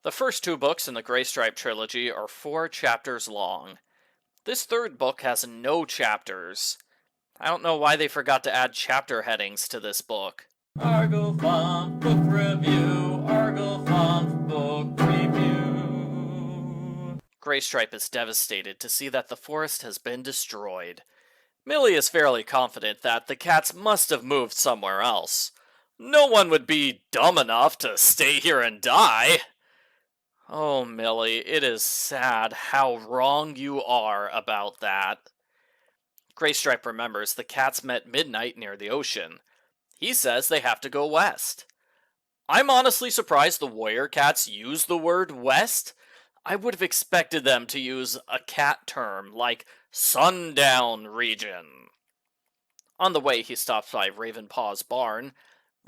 The first two books in the Graystripe trilogy are 4 chapters long. This third book has no chapters. I don't know why they forgot to add chapter headings to this book. Argofont Book Review, Argofont Book Review. Graystripe is devastated to see that the forest has been destroyed. Millie is fairly confident that the cats must have moved somewhere else. No one would be dumb enough to stay here and die. Oh, Millie, it is sad how wrong you are about that. Graystripe remembers the cats met midnight near the ocean. He says they have to go west. I'm honestly surprised the warrior cats use the word west. I would have expected them to use a cat term like sundown region. On the way, he stops by Ravenpaw's barn.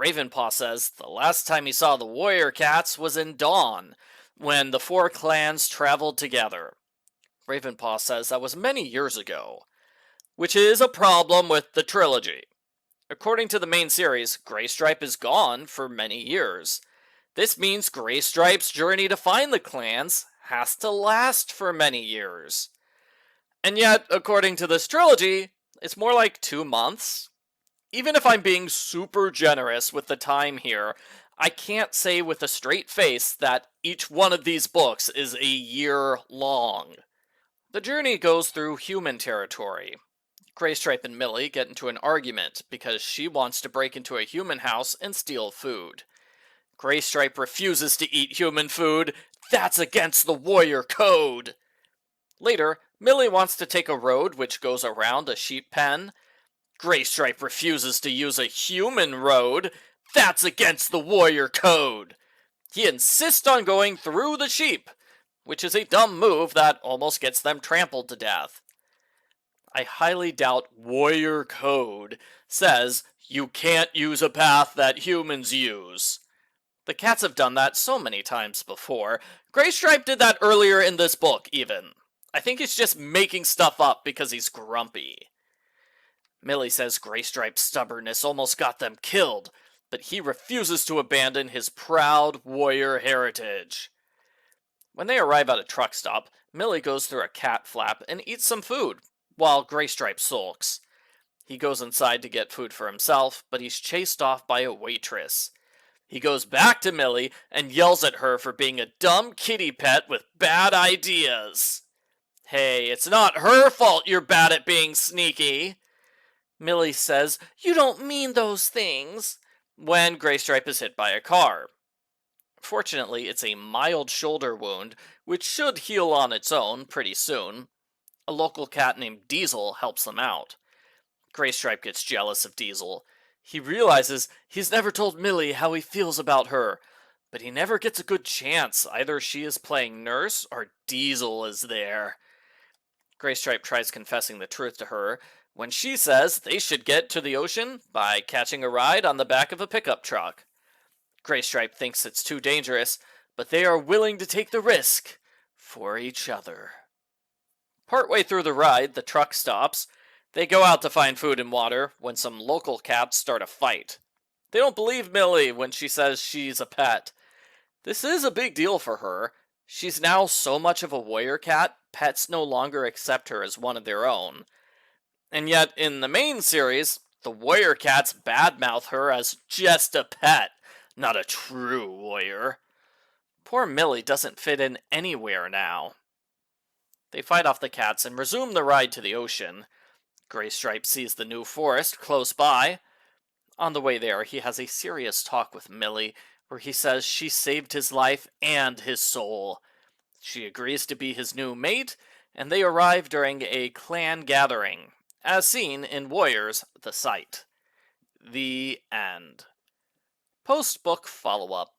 Ravenpaw says the last time he saw the warrior cats was in dawn, when the 4 clans traveled together. Ravenpaw says that was many years ago, which is a problem with the trilogy. According to the main series, Graystripe is gone for many years. This means Graystripe's journey to find the clans has to last for many years. And yet, according to this trilogy, it's more like 2 months. Even if I'm being super generous with the time here, I can't say with a straight face that each one of these books is a year long. The journey goes through human territory. Graystripe and Millie get into an argument because she wants to break into a human house and steal food. Graystripe refuses to eat human food. That's against the warrior code. Later, Millie wants to take a road which goes around a sheep pen. Graystripe refuses to use a human road. That's against the warrior code. He insists on going through the sheep, which is a dumb move that almost gets them trampled to death. I highly doubt warrior code says you can't use a path that humans use. The cats have done that so many times before. Graystripe did that earlier in this book, even. I think he's just making stuff up because he's grumpy. Millie says Graystripe's stubbornness almost got them killed, but he refuses to abandon his proud warrior heritage. When they arrive at a truck stop, Millie goes through a cat flap and eats some food, while Graystripe sulks. He goes inside to get food for himself, but he's chased off by a waitress. He goes back to Millie and yells at her for being a dumb kitty pet with bad ideas. Hey, it's not her fault you're bad at being sneaky. Millie says, "You don't mean those things," when Graystripe is hit by a car. Fortunately, it's a mild shoulder wound, which should heal on its own pretty soon. A local cat named Diesel helps them out. Graystripe gets jealous of Diesel. He realizes he's never told Millie how he feels about her, but he never gets a good chance. Either she is playing nurse or Diesel is there. Graystripe tries confessing the truth to her when she says they should get to the ocean by catching a ride on the back of a pickup truck. Graystripe thinks it's too dangerous, but they are willing to take the risk for each other. Partway through the ride, the truck stops. They go out to find food and water when some local cats start a fight. They don't believe Millie when she says she's a pet. This is a big deal for her. She's now so much of a warrior cat, pets no longer accept her as one of their own. And yet, in the main series, the warrior cats badmouth her as just a pet, not a true warrior. Poor Millie doesn't fit in anywhere now. They fight off the cats and resume the ride to the ocean. Graystripe sees the new forest close by. On the way there, he has a serious talk with Millie, where he says she saved his life and his soul. She agrees to be his new mate, and they arrive during a clan gathering, as seen in Warriors: The Sight. The end. Post-book follow-up.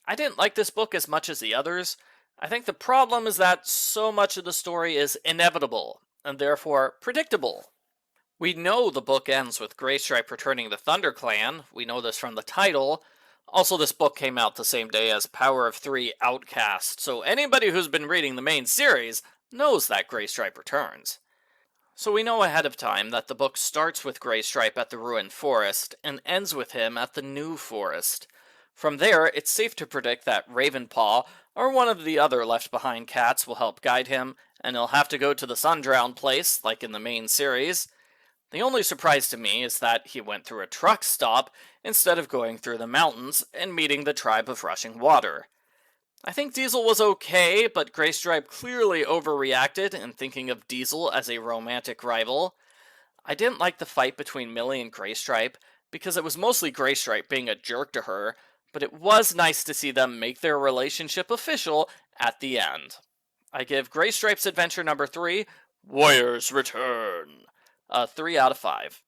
I didn't like this book as much as the others. I think the problem is that so much of the story is inevitable, and therefore predictable. We know the book ends with Graystripe returning the Thunder Clan. We know this from the title. Also, this book came out the same day as Power of Three Outcast, so anybody who's been reading the main series knows that Graystripe returns. So we know ahead of time that the book starts with Graystripe at the ruined forest and ends with him at the new forest. From there, it's safe to predict that Ravenpaw or one of the other left behind cats will help guide him, and he'll have to go to the Sundrown place, like in the main series. The only surprise to me is that he went through a truck stop instead of going through the mountains and meeting the tribe of rushing water. I think Diesel was okay, but Graystripe clearly overreacted in thinking of Diesel as a romantic rival. I didn't like the fight between Millie and Graystripe because it was mostly Graystripe being a jerk to her, but it was nice to see them make their relationship official at the end. I give Graystripe's adventure number 3, Warrior's Return, a 3 out of 5.